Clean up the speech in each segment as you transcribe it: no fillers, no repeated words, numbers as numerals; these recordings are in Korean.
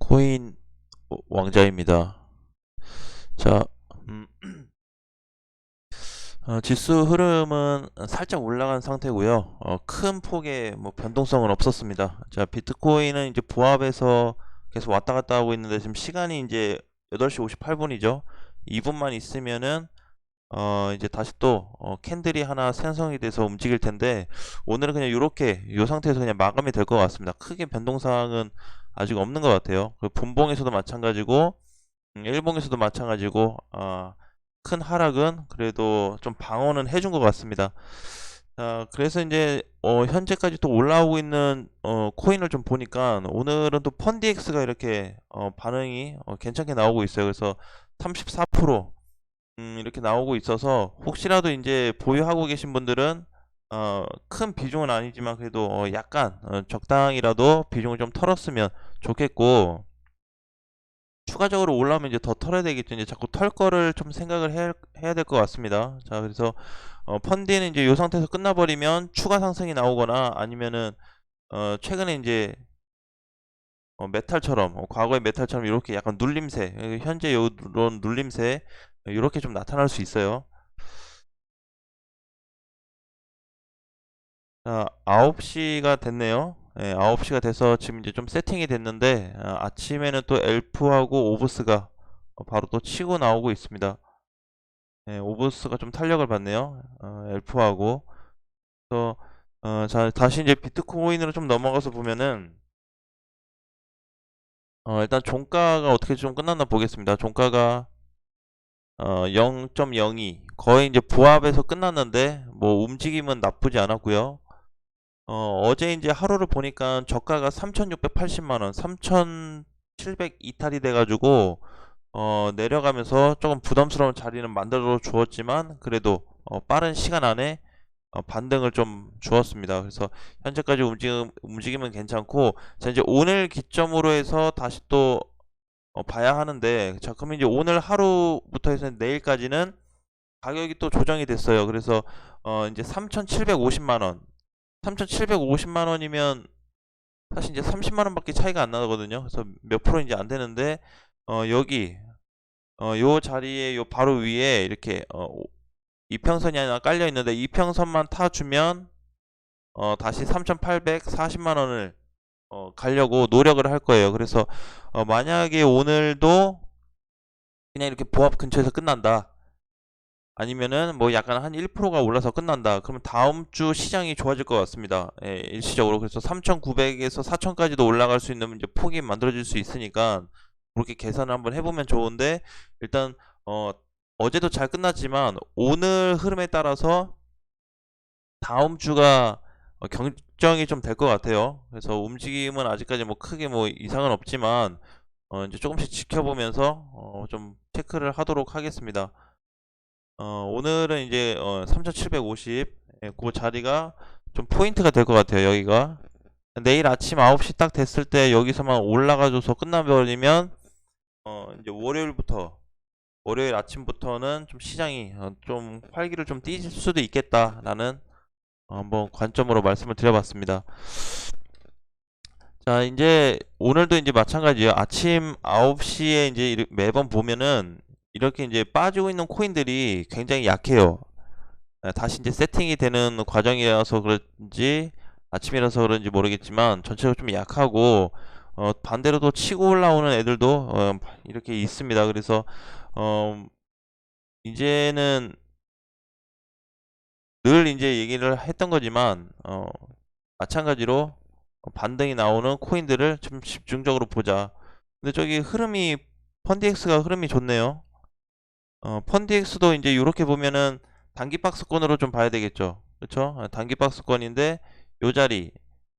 코인 왕자입니다. 자, 음, 지수 흐름은 살짝 올라간 상태고요. 큰 폭의 뭐 변동성은 없었습니다. 자, 비트코인은 이제 보합에서 계속 왔다 갔다 하고 있는데 지금 시간이 이제 8시 58분이죠. 2분만 있으면은 이제 다시 또 캔들이 하나 생성이 돼서 움직일 텐데, 오늘은 그냥 이렇게 이 상태에서 그냥 마감이 될 것 같습니다. 크게 변동사항은 아직 없는 것 같아요. 그 분봉에서도 마찬가지고 일봉에서도 마찬가지고, 큰 하락은 그래도 좀 방어는 해준 것 같습니다. 자, 그래서 이제 현재까지 또 올라오고 있는 코인을 좀 보니까, 오늘은 또 펀디엑스가 이렇게 반응이 괜찮게 나오고 있어요. 그래서 34% 이렇게 나오고 있어서, 혹시라도 이제 보유하고 계신 분들은 큰 비중은 아니지만 그래도 약간 적당히라도 비중을 좀 털었으면 좋겠고, 추가적으로 올라오면 이제 더 털어야 되겠죠. 이제 자꾸 털 거를 좀 생각을 해야 될 것 같습니다. 자, 그래서 펀디는 이제 이 상태에서 끝나버리면 추가 상승이 나오거나, 아니면은 최근에 이제 메탈처럼, 과거의 메탈처럼 이렇게 약간 눌림세, 현재 이런 눌림세 이렇게 좀 나타날 수 있어요. 자, 9시가 됐네요. 예, 9시가 돼서 지금 이제 좀 세팅이 됐는데, 아침에는 또 엘프하고 오브스가 바로 또 치고 나오고 있습니다. 예, 오브스가 좀 탄력을 받네요. 엘프하고. 그래서 자, 다시 이제 비트코인으로 좀 넘어가서 보면은, 일단 종가가 어떻게 좀 끝났나 보겠습니다. 종가가 0.02, 거의 이제 부합에서 끝났는데 뭐 움직임은 나쁘지 않았고요. 어제 이제 하루를 보니까 저가가 3,680만 원, 3,700 이탈이 돼가지고 내려가면서 조금 부담스러운 자리는 만들어 주었지만, 그래도 빠른 시간 안에 반등을 좀 주었습니다. 그래서 현재까지 움직임은 괜찮고, 자, 이제 오늘 기점으로 해서 다시 또 봐야 하는데, 자, 그러면 이제 오늘 하루부터 해서 내일까지는 가격이 또 조정이 됐어요. 그래서 이제 3,750만 원, 3,750만 원이면 사실 이제 30만 원밖에 차이가 안 나거든요. 그래서 몇 프로인지 안 되는데, 여기 요 자리에 요 바로 위에 이렇게 이평선이 하나 깔려 있는데, 이평선만 타주면 다시 3,840만 원을 가려고 노력을 할 거예요. 그래서 만약에 오늘도 그냥 이렇게 보합 근처에서 끝난다, 아니면은 뭐 약간 한 1%가 올라서 끝난다, 그러면 다음 주 시장이 좋아질 것 같습니다. 예, 일시적으로. 그래서 3,900에서 4,000까지도 올라갈 수 있는 이제 폭이 만들어질 수 있으니까, 그렇게 계산을 한번 해보면 좋은데, 일단 어제도 잘 끝났지만 오늘 흐름에 따라서 다음 주가 경정이 좀 될 것 같아요. 그래서 움직임은 아직까지 뭐 크게 뭐 이상은 없지만, 이제 조금씩 지켜보면서 좀 체크를 하도록 하겠습니다. 오늘은 이제 3750, 그 자리가 좀 포인트가 될 것 같아요. 여기가 내일 아침 9시 딱 됐을 때 여기서만 올라가줘서 끝나버리면, 이제 월요일 아침부터는 좀 시장이 좀 활기를 좀 띨 수도 있겠다라는 한번 관점으로 말씀을 드려봤습니다. 자, 이제 오늘도 이제 마찬가지예요. 아침 9시에 이제 매번 보면은 이렇게 이제 빠지고 있는 코인들이 굉장히 약해요. 다시 이제 세팅이 되는 과정이어서 그런지, 아침이라서 그런지 모르겠지만 전체적으로 좀 약하고, 반대로 또 치고 올라오는 애들도 이렇게 있습니다. 그래서 어, 이제는 늘 이제 얘기를 했던 거지만, 마찬가지로 반등이 나오는 코인들을 좀 집중적으로 보자. 근데 저기 흐름이, 펀디엑스가 흐름이 좋네요. 펀디엑스도 이제 이렇게 보면은 단기 박스권으로 좀 봐야 되겠죠. 그렇죠? 단기 박스권인데 요 자리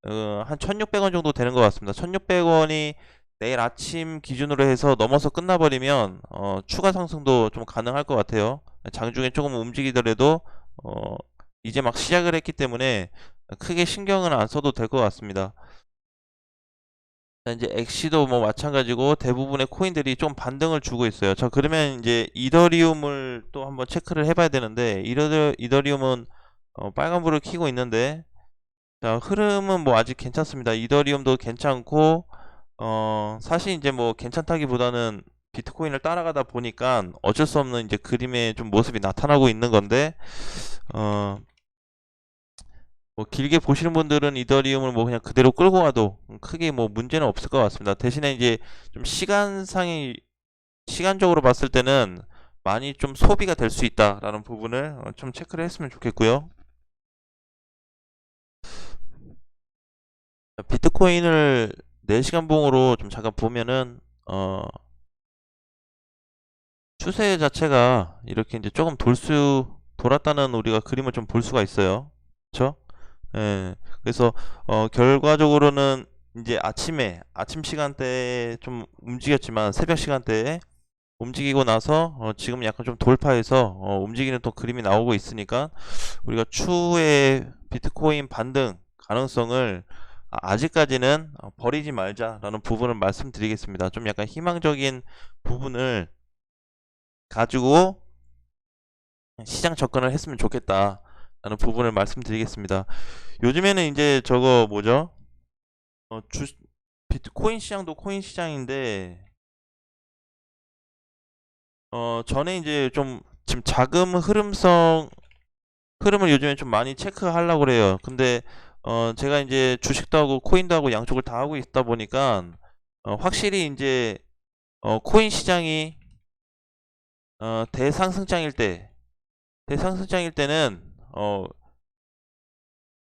한 1,600원 정도 되는 것 같습니다. 1,600원이 내일 아침 기준으로 해서 넘어서 끝나버리면 추가 상승도 좀 가능할 것 같아요. 장중에 조금 움직이더라도 어, 이제 막 시작을 했기 때문에 크게 신경은 안 써도 될 것 같습니다. 자, 이제 엑시도 뭐 마찬가지고 대부분의 코인들이 좀 반등을 주고 있어요. 자, 그러면 이제 이더리움을 또 한번 체크를 해봐야 되는데, 이더리움은 빨간불을 켜고 있는데, 자, 흐름은 뭐 아직 괜찮습니다. 이더리움도 괜찮고, 사실 이제 뭐 괜찮다기보다는 비트코인을 따라가다 보니까 어쩔 수 없는 이제 그림의 좀 모습이 나타나고 있는 건데, 어, 뭐 길게 보시는 분들은 이더리움을 뭐 그냥 그대로 끌고 가도 크게 뭐 문제는 없을 것 같습니다. 대신에 이제 좀 시간적으로 봤을 때는 많이 좀 소비가 될 수 있다라는 부분을 좀 체크를 했으면 좋겠고요. 비트코인을 4시간 봉으로 좀 잠깐 보면은 추세 자체가 이렇게 이제 조금 돌았다는 우리가 그림을 좀 볼 수가 있어요. 그렇죠? 예. 그래서 결과적으로는 이제 아침 시간대에 좀 움직였지만 새벽 시간대에 움직이고 나서 지금 약간 좀 돌파해서 움직이는 또 그림이 나오고 있으니까 우리가 추후에 비트코인 반등 가능성을 아직까지는 버리지 말자라는 부분을 말씀드리겠습니다. 좀 약간 희망적인 부분을 가지고 시장 접근을 했으면 좋겠다라는 부분을 말씀드리겠습니다. 요즘에는 이제 저거 뭐죠? 어, 주, 비트코인 시장도 코인 시장인데 전에 이제 좀 지금 자금 흐름을 요즘에 좀 많이 체크하려고 그래요. 근데 제가 이제 주식도 하고 코인도 하고 양쪽을 다 하고 있다 보니까 확실히 이제 코인 시장이 대상승장일 때는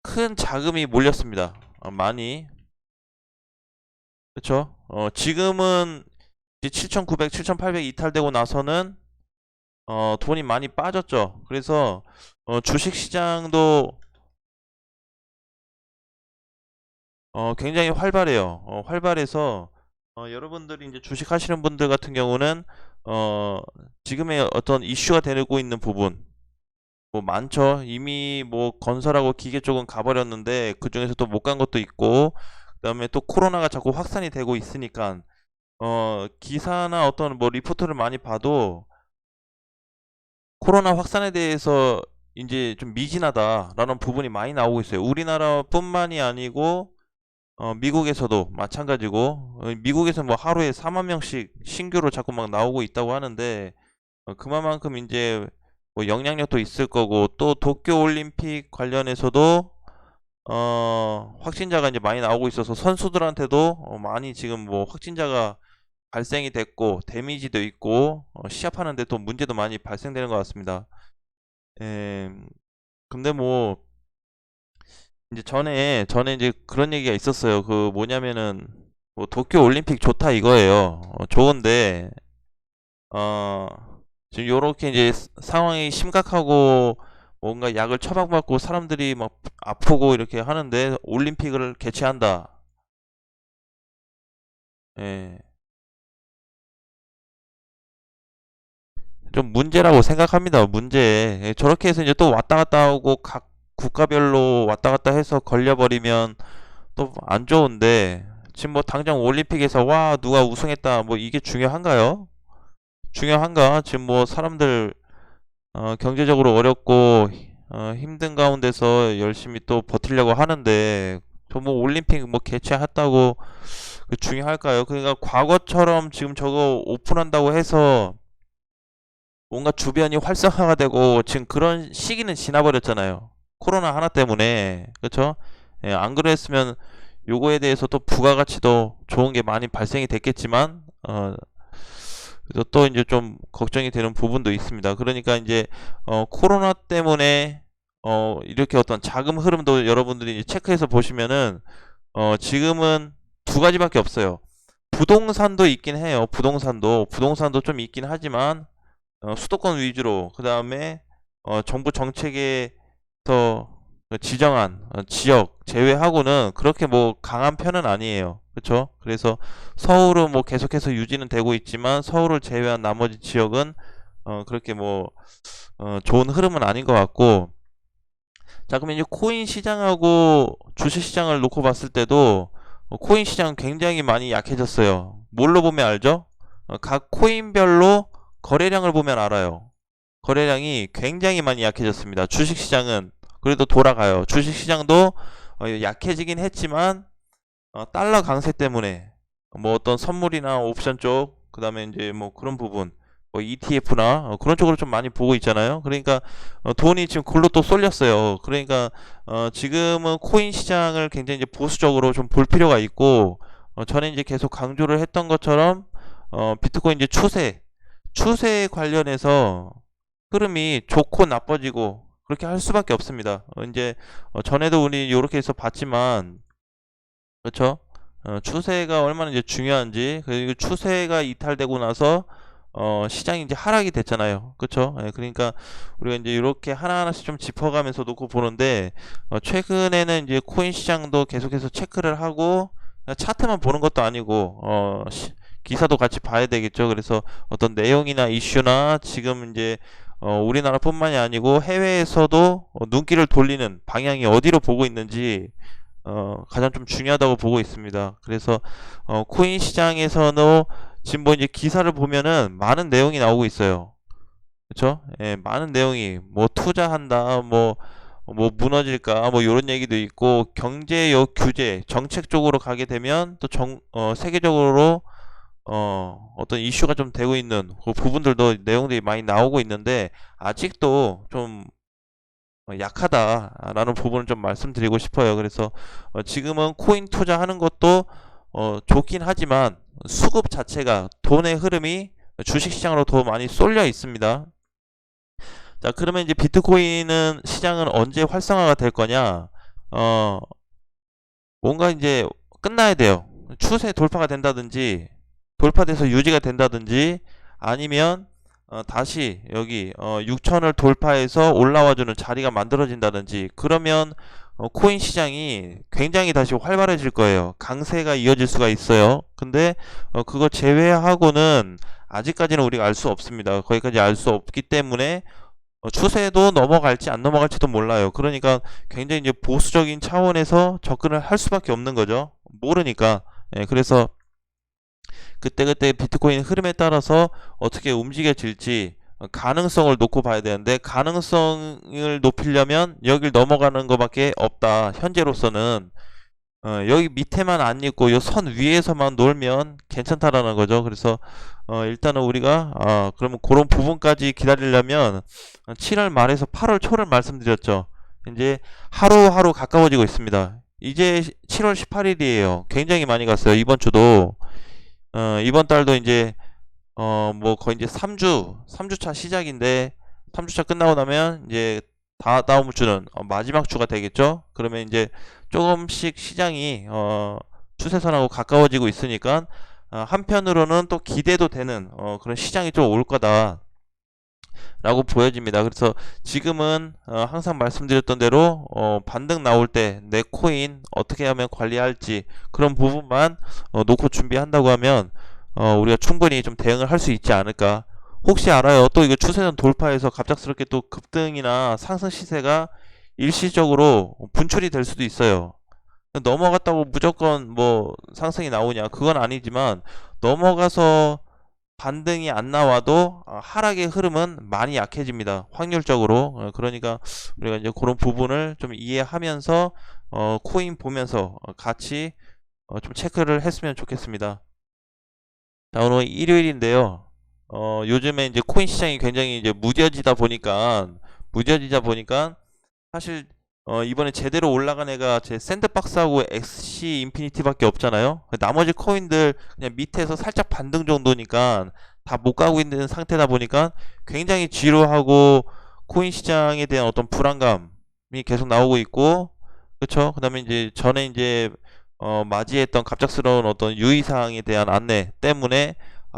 큰 자금이 몰렸습니다. 많이. 그렇죠? 지금은 이제 7,900, 7,800 이탈되고 나서는 돈이 많이 빠졌죠. 그래서 주식 시장도 굉장히 활발해요. 활발해서 여러분들이 이제 주식 하시는 분들 같은 경우는 지금의 어떤 이슈가 되고 있는 부분 뭐 많죠. 이미 뭐 건설하고 기계 쪽은 가버렸는데 그 중에서 또 못 간 것도 있고 그다음에 또 코로나가 자꾸 확산이 되고 있으니까 기사나 어떤 뭐 리포트를 많이 봐도 코로나 확산에 대해서 이제 좀 미진하다라는 부분이 많이 나오고 있어요. 우리나라뿐만이 아니고 미국에서도 마찬가지고 미국에서 뭐 하루에 4만 명씩 신규로 자꾸 막 나오고 있다고 하는데 그만큼 이제 뭐 영향력도 있을 거고 또 도쿄 올림픽 관련해서도 확진자가 이제 많이 나오고 있어서 선수들한테도 많이 지금 뭐 확진자가 발생이 됐고 데미지도 있고 시합하는데 또 문제도 많이 발생되는 것 같습니다. 예, 근데 뭐 이제 전에 이제 그런 얘기가 있었어요. 그 뭐냐면은 뭐 도쿄 올림픽 좋다 이거예요. 좋은데 어 지금 요렇게 이제 상황이 심각하고 뭔가 약을 처방받고 사람들이 막 아프고 이렇게 하는데 올림픽을 개최한다. 예. 좀 문제라고 생각합니다. 문제. 예, 저렇게 해서 이제 또 왔다 갔다 하고 각 국가별로 왔다 갔다 해서 걸려버리면 또 안 좋은데 지금 뭐 당장 올림픽에서 와 누가 우승했다 뭐 이게 중요한가요? 중요한가? 지금 뭐 사람들 경제적으로 어렵고 힘든 가운데서 열심히 또 버티려고 하는데 저 뭐 올림픽 뭐 개최했다고 그 중요할까요? 그러니까 과거처럼 지금 저거 오픈한다고 해서 뭔가 주변이 활성화가 되고 지금 그런 시기는 지나버렸잖아요. 코로나 하나 때문에. 그렇죠? 예, 안 그랬으면 요거에 대해서 또 부가가치도 좋은 게 많이 발생이 됐겠지만 그래서 또 이제 좀 걱정이 되는 부분도 있습니다. 그러니까 이제 코로나 때문에 이렇게 어떤 자금 흐름도 여러분들이 이제 체크해서 보시면은 지금은 두 가지밖에 없어요. 부동산도 있긴 해요. 부동산도 좀 있긴 하지만 수도권 위주로 그 다음에 정부 정책에서 지정한 지역 제외하고는 그렇게 뭐 강한 편은 아니에요. 그렇죠? 그래서 서울은 뭐 계속해서 유지는 되고 있지만 서울을 제외한 나머지 지역은 그렇게 뭐 좋은 흐름은 아닌 것 같고 자 그러면 이제 코인 시장하고 주식 시장을 놓고 봤을 때도 코인 시장은 굉장히 많이 약해졌어요. 뭘로 보면 알죠? 각 코인별로 거래량을 보면 알아요. 거래량이 굉장히 많이 약해졌습니다. 주식 시장은 그래도 돌아가요. 주식 시장도 약해지긴 했지만 달러 강세 때문에 뭐 어떤 선물이나 옵션 쪽, 그 다음에 이제 뭐 그런 부분, 뭐 ETF나 그런 쪽으로 좀 많이 보고 있잖아요. 그러니까 돈이 지금 글로 또 쏠렸어요. 그러니까 지금은 코인 시장을 굉장히 이제 보수적으로 좀 볼 필요가 있고, 전에 이제 계속 강조를 했던 것처럼 비트코인 이제 추세 관련해서 흐름이 좋고 나빠지고 그렇게 할 수밖에 없습니다. 이제 전에도 우리 이렇게 해서 봤지만, 그렇죠? 추세가 얼마나 이제 중요한지, 그리고 추세가 이탈되고 나서 시장이 이제 하락이 됐잖아요. 그렇죠? 예, 그러니까 우리가 이제 이렇게 하나하나씩 좀 짚어가면서 놓고 보는데, 최근에는 이제 코인 시장도 계속해서 체크를 하고, 그냥 차트만 보는 것도 아니고 기사도 같이 봐야 되겠죠. 그래서 어떤 내용이나 이슈나 지금 이제 우리나라뿐만이 아니고 해외에서도 눈길을 돌리는 방향이 어디로 보고 있는지 가장 좀 중요하다고 보고 있습니다. 그래서 코인 시장에서는 지금 뭐 이제 기사를 보면은 많은 내용이 나오고 있어요. 그렇죠? 예, 많은 내용이 뭐 투자한다, 뭐 무너질까, 뭐 이런 얘기도 있고, 경제역 규제, 정책 쪽으로 가게 되면 또 세계적으로 어떤 이슈가 좀 되고 있는 그 부분들도 내용들이 많이 나오고 있는데, 아직도 좀 약하다라는 부분을 좀 말씀드리고 싶어요. 그래서 지금은 코인 투자하는 것도 좋긴 하지만 수급 자체가, 돈의 흐름이 주식시장으로 더 많이 쏠려 있습니다. 자, 그러면 이제 비트코인은 시장은 언제 활성화가 될 거냐? 뭔가 이제 끝나야 돼요. 추세 돌파가 된다든지, 돌파돼서 유지가 된다든지, 아니면 다시 여기 6천을 돌파해서 올라와주는 자리가 만들어진다든지, 그러면 코인 시장이 굉장히 다시 활발해질 거예요. 강세가 이어질 수가 있어요. 근데 그거 제외하고는 아직까지는 우리가 알 수 없습니다. 거기까지 알 수 없기 때문에 추세도 넘어갈지 안 넘어갈지도 몰라요. 그러니까 굉장히 이제 보수적인 차원에서 접근을 할 수밖에 없는 거죠. 모르니까. 예, 그래서 그때그때 비트코인 흐름에 따라서 어떻게 움직여질지 가능성을 놓고 봐야 되는데, 가능성을 높이려면 여길 넘어가는 것밖에 없다. 현재로서는 여기 밑에만 안 있고 요 선 위에서만 놀면 괜찮다라는 거죠. 그래서 일단은 우리가 그러면 그런 부분까지 기다리려면 7월 말에서 8월 초를 말씀드렸죠. 이제 하루하루 가까워지고 있습니다. 이제 7월 18일이에요. 굉장히 많이 갔어요. 이번 주도 이번 달도 이제 뭐 거의 이제 3주차 시작인데, 3주차 끝나고 나면 이제 다음 주는 마지막 주가 되겠죠. 그러면 이제 조금씩 시장이 추세선하고 가까워지고 있으니까 한편으로는 또 기대도 되는 그런 시장이 좀 올 거다 라고 보여집니다. 그래서 지금은 항상 말씀드렸던 대로 반등 나올 때 내 코인 어떻게 하면 관리할지 그런 부분만 놓고 준비한다고 하면 우리가 충분히 좀 대응을 할 수 있지 않을까. 혹시 알아요? 또 이거 추세선 돌파해서 갑작스럽게 또 급등이나 상승 시세가 일시적으로 분출이 될 수도 있어요. 넘어갔다고 무조건 뭐 상승이 나오냐? 그건 아니지만, 넘어가서 반등이 안 나와도 하락의 흐름은 많이 약해집니다. 확률적으로. 그러니까 우리가 이제 그런 부분을 좀 이해하면서 코인 보면서 같이 좀 체크를 했으면 좋겠습니다. 자, 오늘 일요일인데요. 요즘에 이제 코인 시장이 굉장히 이제 무뎌지다 보니까 사실 이번에 제대로 올라간 애가 제 샌드박스하고 엑시 인피니티밖에 없잖아요. 나머지 코인들 그냥 밑에서 살짝 반등 정도니까 다 못 가고 있는 상태다 보니까 굉장히 지루하고, 코인 시장에 대한 어떤 불안감이 계속 나오고 있고, 그렇죠? 그다음에 이제 전에 이제 맞이했던 갑작스러운 어떤 유의사항에 대한 안내 때문에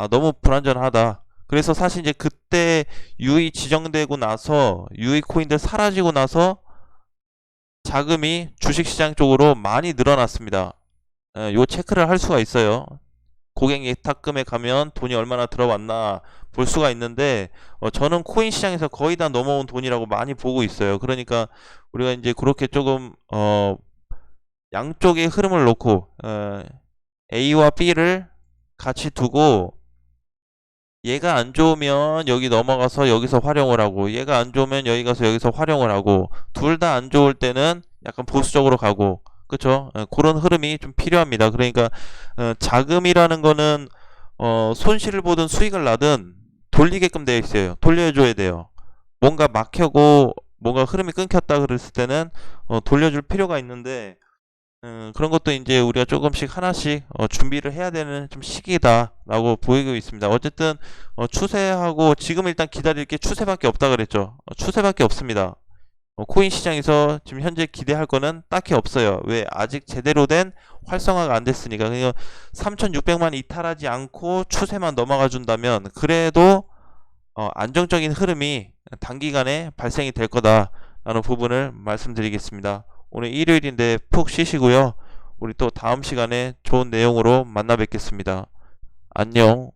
너무 불안전하다. 그래서 사실 이제 그때 유의 지정되고 나서, 유의 코인들 사라지고 나서 자금이 주식시장 쪽으로 많이 늘어났습니다. 요 체크를 할 수가 있어요. 고객 예탁금에 가면 돈이 얼마나 들어왔나 볼 수가 있는데, 저는 코인 시장에서 거의 다 넘어온 돈이라고 많이 보고 있어요. 그러니까 우리가 이제 그렇게 조금 양쪽의 흐름을 놓고 A와 B를 같이 두고, 얘가 안 좋으면 여기 넘어가서 여기서 활용을 하고, 얘가 안 좋으면 여기 가서 여기서 활용을 하고, 둘 다 안 좋을 때는 약간 보수적으로 가고, 그쵸? 그런 흐름이 좀 필요합니다. 그러니까 자금이라는 거는 손실을 보든 수익을 나든 돌리게끔 되어 있어요. 돌려줘야 돼요. 뭔가 막혀고 뭔가 흐름이 끊겼다 그랬을 때는 돌려줄 필요가 있는데 그런 것도 이제 우리가 조금씩 하나씩 준비를 해야 되는 좀 시기다라고 보이고 있습니다. 어쨌든 추세하고 지금 일단 기다릴 게 추세밖에 없다 그랬죠. 추세밖에 없습니다. 코인 시장에서 지금 현재 기대할 거는 딱히 없어요. 왜? 아직 제대로 된 활성화가 안 됐으니까. 그러니까 3,600만 이탈하지 않고 추세만 넘어가 준다면 그래도 안정적인 흐름이 단기간에 발생이 될 거다라는 부분을 말씀드리겠습니다. 오늘 일요일인데 푹 쉬시고요. 우리 또 다음 시간에 좋은 내용으로 만나 뵙겠습니다. 안녕.